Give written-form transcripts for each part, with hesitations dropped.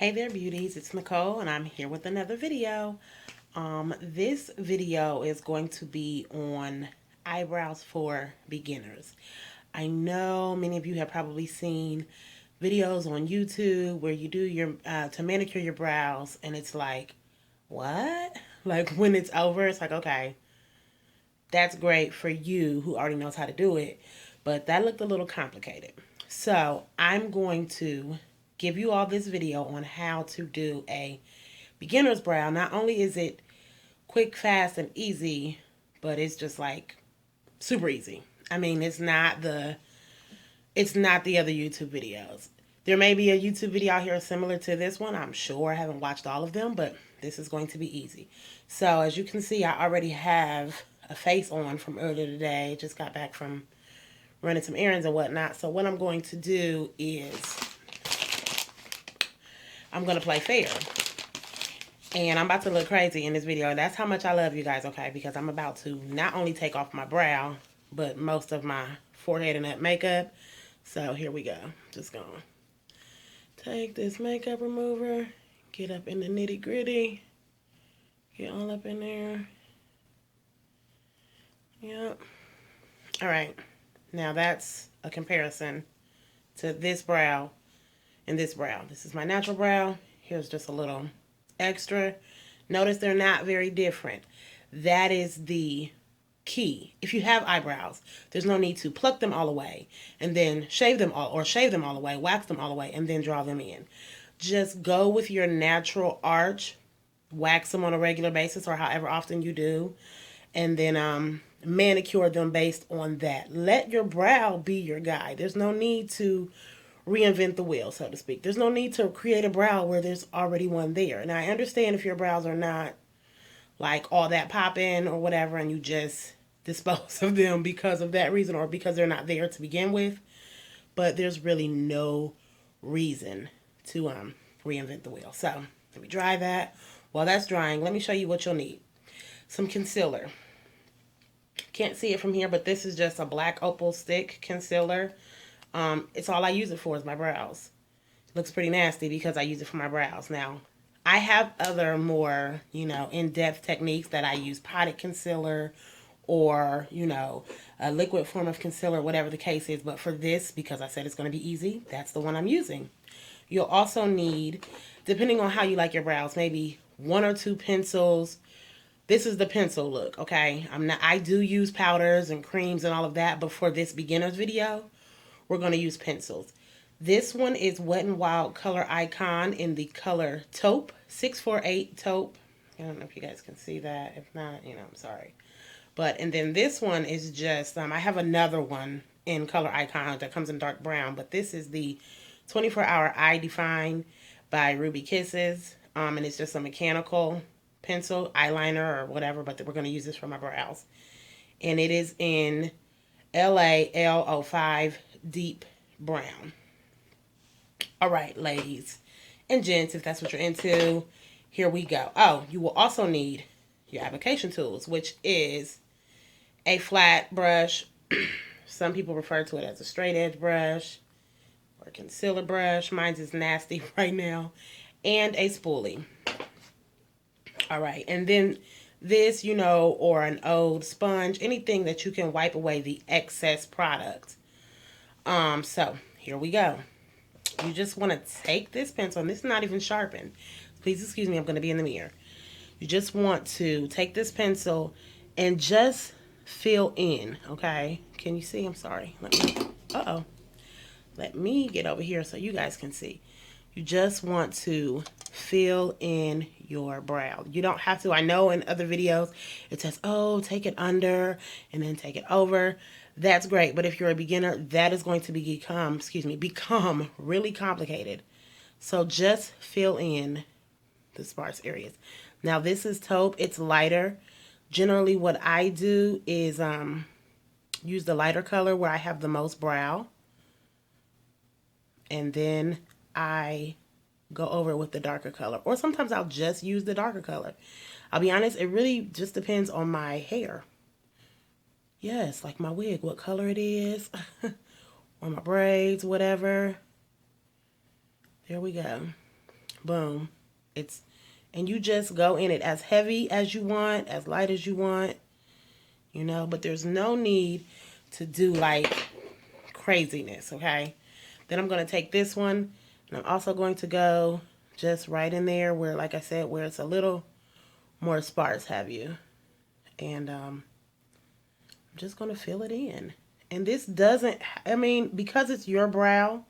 Hey there beauties, it's Nicole and I'm here with another video. This video is going to be on eyebrows for beginners. I know many of you have probably seen videos on YouTube where you do your to manicure your brows and it's like, what? Like when it's over, it's like, okay, that's great for you who already knows how to do it, but that looked a little complicated. So I'm going to give you all this video on how to do a beginner's brow. Not only is it quick, fast, and easy, but it's just like super easy. I mean, it's not the other YouTube videos. There may be a YouTube video out here similar to this one. I'm sure I haven't watched all of them, but this is going to be easy. So as you can see, I already have a face on from earlier today. Just got back from running some errands and whatnot. So what I'm going to do is I'm going to play fair. And I'm about to look crazy in this video. That's how much I love you guys, okay? Because I'm about to not only take off my brow, but most of my forehead and that makeup. So here we go. Just gonna take this makeup remover, get up in the nitty gritty, get all up in there. Yep. All right. Now that's a comparison to this brow and this brow. This is my natural brow. Here's just a little extra. Notice they're not very different. That is the key. If you have eyebrows, there's no need to pluck them all away and then shave them all away, wax them all away, and then draw them in. Just go with your natural arch, wax them on a regular basis or however often you do, and then manicure them based on that. Let your brow be your guide. There's no need to reinvent the wheel, so to speak. There's no need to create a brow where there's already one there. Now, I understand if your brows are not like all that popping or whatever and you just dispose of them because of that reason or because they're not there to begin with, but there's really no reason to reinvent the wheel. So let me dry that. While that's drying, let me show you what you'll need. Some concealer. Can't see it from here, but this is just a black opal stick concealer. It's all I use it for is my brows. It looks pretty nasty because I use it for my brows. Now, I have other more, in-depth techniques that I use, potted concealer or, a liquid form of concealer, whatever the case is. But for this, because I said it's going to be easy, that's the one I'm using. You'll also need, depending on how you like your brows, maybe 1 or 2 pencils. This is the pencil look, okay? I do use powders and creams and all of that, but for this beginner's video, we're going to use pencils. This one is Wet n Wild Color Icon in the color Taupe, 648 Taupe. I don't know if you guys can see that. If not, I'm sorry. And then this one is just, I have another one in color Icon that comes in dark brown, but this is the 24-Hour Eye Define by Ruby Kisses. And it's just a mechanical pencil, eyeliner, or whatever, but we're going to use this for my brows. And it is in LAL05 Deep Brown. All right, ladies and gents, if that's what you're into, here we go. Oh, you will also need your application tools, which is a flat brush. Some people refer to it as a straight edge brush or a concealer brush. Mine's is nasty right now. And a spoolie. All right, and then this, or an old sponge, anything that you can wipe away the excess product. So here we go. You just want to take this pencil, and this is not even sharpened. Please excuse me, I'm going to be in the mirror. You just want to take this pencil and just fill in, okay? Can you see? I'm sorry. Let me get over here so you guys can see. You just want to fill in your brow. You don't have to. I know in other videos it says, oh, take it under and then take it over. That's great. But if you're a beginner, that is going to become really complicated. So just fill in the sparse areas. Now this is taupe. It's lighter. Generally what I do is use the lighter color where I have the most brow. And then I go over with the darker color. Or sometimes I'll just use the darker color. I'll be honest, it really just depends on my hair. Yes, like my wig, what color it is. Or my braids, whatever. There we go. Boom. And you just go in it as heavy as you want, as light as you want, you know, but there's no need to do like craziness, okay? Then I'm going to take this one, and I'm also going to go just right in there where, like I said, where it's a little more sparse, have you? And I'm just going to fill it in. And this doesn't, I mean, because it's your brow,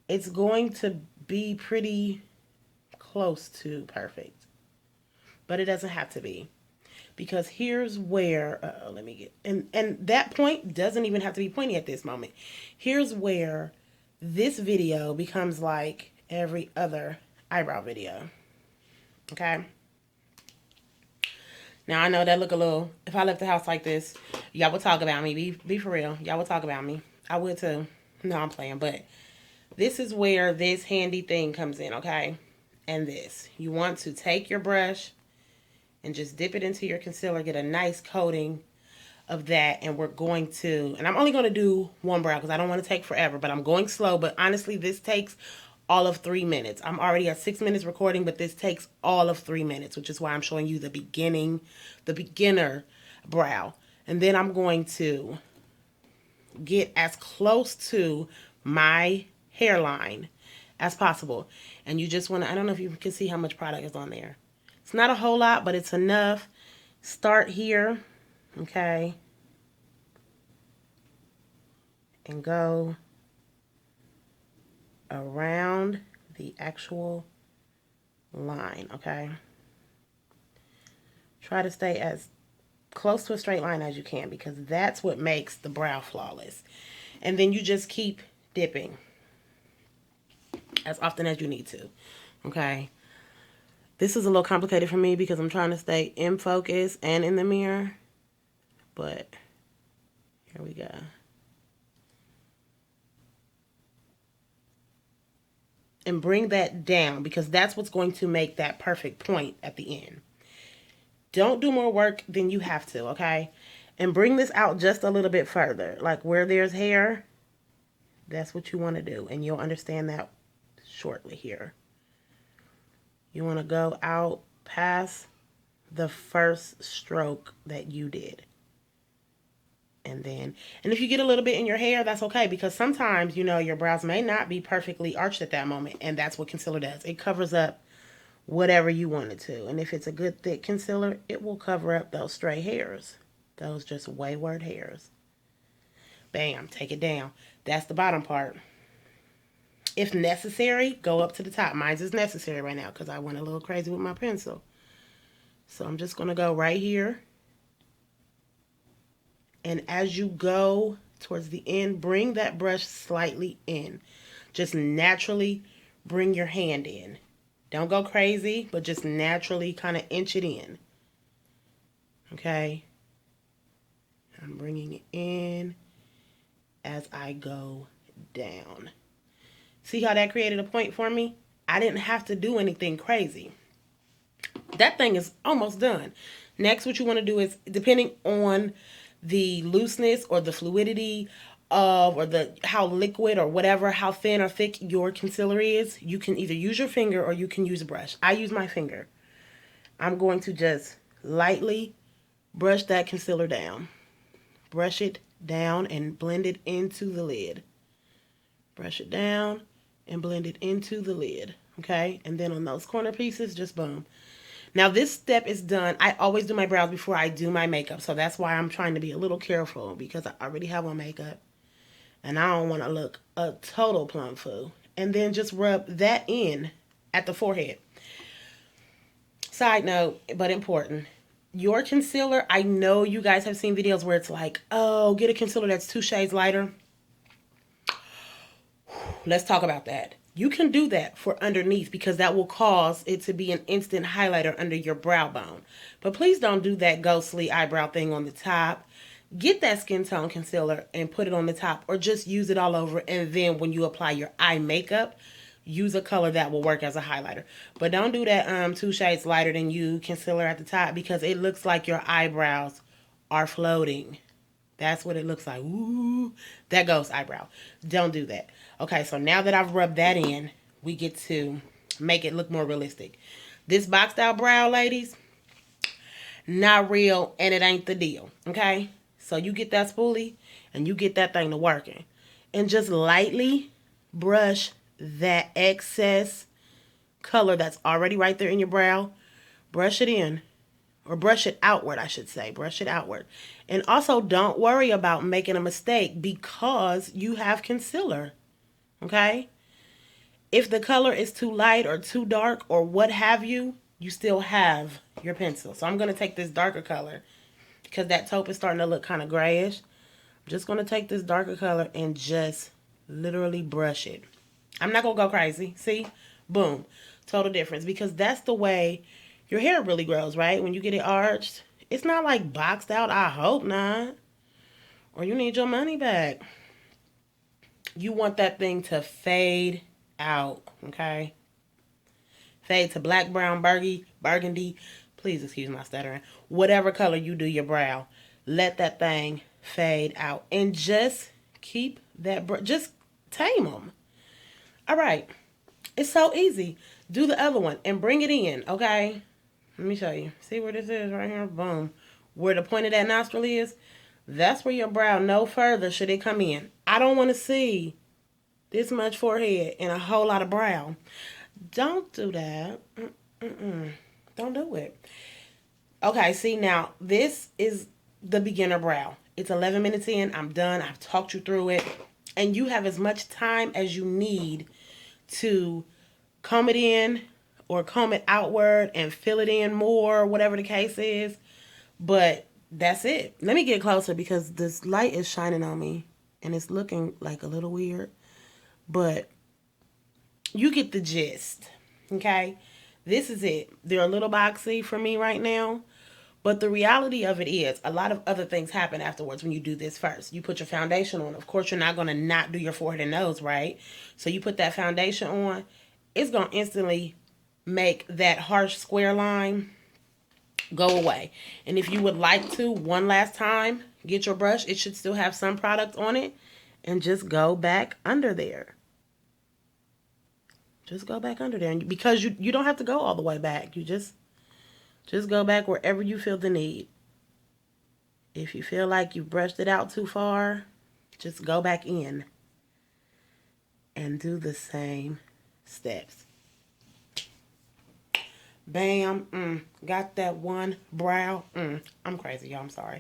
it's going to be pretty close to perfect. But it doesn't have to be. Because here's where, let me get, and that point doesn't even have to be pointy at this moment. Here's where this video becomes like every other eyebrow video. Okay? Now, I know that look a little, if I left the house like this, y'all would talk about me. Be for real. Y'all would talk about me. I would too. No, I'm playing. But this is where this handy thing comes in, okay? And this. You want to take your brush and just dip it into your concealer. Get a nice coating of that. And we're going to, and I'm only going to do one brow because I don't want to take forever. But I'm going slow. But honestly, this takes all of 3 minutes. I'm already at 6 minutes recording, but this takes all of 3 minutes, which is why I'm showing you the beginner brow. And then I'm going to get as close to my hairline as possible. And you just want to, I don't know if you can see how much product is on there. It's not a whole lot, but it's enough. Start here, okay? And go around the actual line, okay? Try to stay as close to a straight line as you can because that's what makes the brow flawless. And then you just keep dipping as often as you need to, okay? This is a little complicated for me because I'm trying to stay in focus and in the mirror, but here we go. And bring that down because that's what's going to make that perfect point at the end. Don't do more work than you have to, okay? And bring this out just a little bit further. Like where there's hair, that's what you want to do. And you'll understand that shortly here. You want to go out past the first stroke that you did. And if you get a little bit in your hair, that's okay. Because sometimes, you know, your brows may not be perfectly arched at that moment. And that's what concealer does. It covers up whatever you want it to. And if it's a good thick concealer, it will cover up those stray hairs. Those just wayward hairs. Bam, take it down. That's the bottom part. If necessary, go up to the top. Mine's is necessary right now because I went a little crazy with my pencil. So I'm just going to go right here. And as you go towards the end, bring that brush slightly in. Just naturally bring your hand in. Don't go crazy, but just naturally kind of inch it in. Okay? I'm bringing it in as I go down. See how that created a point for me? I didn't have to do anything crazy. That thing is almost done. Next, what you want to do is, depending on the looseness or the fluidity of, or the how liquid or whatever, how thin or thick your concealer is, you can either use your finger or you can use a brush. I use my finger. I'm going to just lightly brush that concealer down. Brush it down and blend it into the lid. Brush it down and blend it into the lid. Okay? And then on those corner pieces, just boom. Now this step is done. I always do my brows before I do my makeup. So that's why I'm trying to be a little careful because I already have on makeup. And I don't want to look a total plum fool. And then just rub that in at the forehead. Side note, but important. Your concealer, I know you guys have seen videos where it's like, oh, get a concealer that's 2 shades lighter. Let's talk about that. You can do that for underneath because that will cause it to be an instant highlighter under your brow bone. But please don't do that ghostly eyebrow thing on the top. Get that skin tone concealer and put it on the top or just use it all over. And then when you apply your eye makeup, use a color that will work as a highlighter. But don't do that 2 shades lighter than you concealer at the top because it looks like your eyebrows are floating. That's what it looks like. Ooh, that goes eyebrow. Don't do that. Okay, so now that I've rubbed that in, we get to make it look more realistic. This boxed out brow, ladies, not real, and it ain't the deal, okay? So you get that spoolie and you get that thing to working. And just lightly brush that excess color that's already right there in your brow. Brush it in. Or brush it outward, I should say. Brush it outward. And also don't worry about making a mistake because you have concealer, okay? If the color is too light or too dark or what have you, you still have your pencil. So I'm going to take this darker color because that taupe is starting to look kind of grayish. I'm just going to take this darker color and just literally brush it. I'm not going to go crazy. See? Boom. Total difference. Because that's the way your hair really grows, right? When you get it arched. It's not like boxed out. I hope not. Or you need your money back. You want that thing to fade out, okay? Fade to black, brown, burgundy. Please excuse my stuttering. Whatever color you do your brow, let that thing fade out. And just keep that, just tame them. All right. It's so easy. Do the other one and bring it in, okay? Let me show you. See where this is right here? Boom. Where the point of that nostril is, that's where your brow, no further should it come in. I don't want to see this much forehead and a whole lot of brow. Don't do that. Don't do it. Okay, see now, this is the beginner brow. It's 11 minutes in. I'm done. I've talked you through it. And you have as much time as you need to comb it in or comb it outward and fill it in more, whatever the case is. But that's it. Let me get closer because this light is shining on me and it's looking like a little weird. But you get the gist, okay? This is it. They're a little boxy for me right now. But the reality of it is a lot of other things happen afterwards when you do this first. You put your foundation on. Of course, you're not going to not do your forehead and nose, right? So you put that foundation on. It's going to instantly make that harsh square line go away. And if you would like to, one last time, get your brush. It should still have some product on it. And just go back under there. Just go back under there. And because you don't have to go all the way back. You just go back wherever you feel the need. If you feel like you brushed it out too far, just go back in. And do the same steps. Bam. Got that one brow. I'm crazy, y'all. I'm sorry.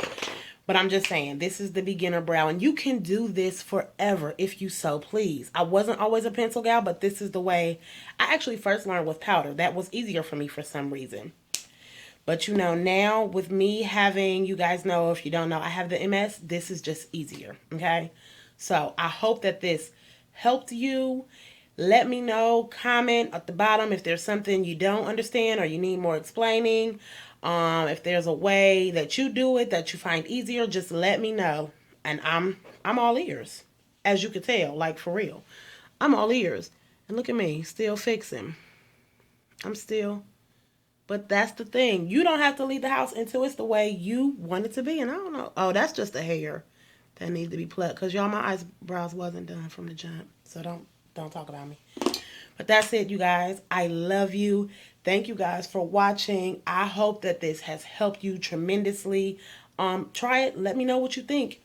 But I'm just saying, this is the beginner brow. And you can do this forever if you so please. I wasn't always a pencil gal, but this is the way I actually first learned with powder. That was easier for me for some reason. But you know, now with me having, you guys know, if you don't know, I have the MS. This is just easier, okay? So I hope that this helped you. Let me know, comment at the bottom if there's something you don't understand or you need more explaining. If there's a way that you do it that you find easier, just let me know. And I'm all ears. As you can tell, like for real. I'm all ears. And look at me, still fixing. But that's the thing. You don't have to leave the house until it's the way you want it to be. And I don't know. Oh, that's just a hair that needs to be plucked. Because y'all, my eyebrows wasn't done from the jump. So don't talk about me. But that's it, you guys. I love you. Thank you guys for watching. I hope that this has helped you tremendously. Try it. Let me know what you think.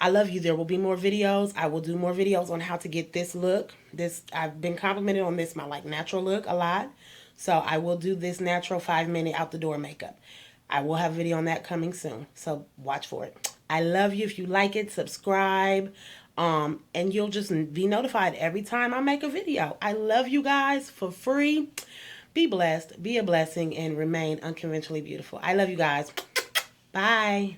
I love you. There will be more videos. I will do more videos on how to get this look. I've been complimented on this, my natural look a lot. So I will do this natural 5-minute out the door makeup. I will have a video on that coming soon. So watch for it. I love you. If you like it, subscribe. And you'll just be notified every time I make a video. I love you guys for free. Be blessed, be a blessing, and remain unconventionally beautiful. I love you guys. Bye.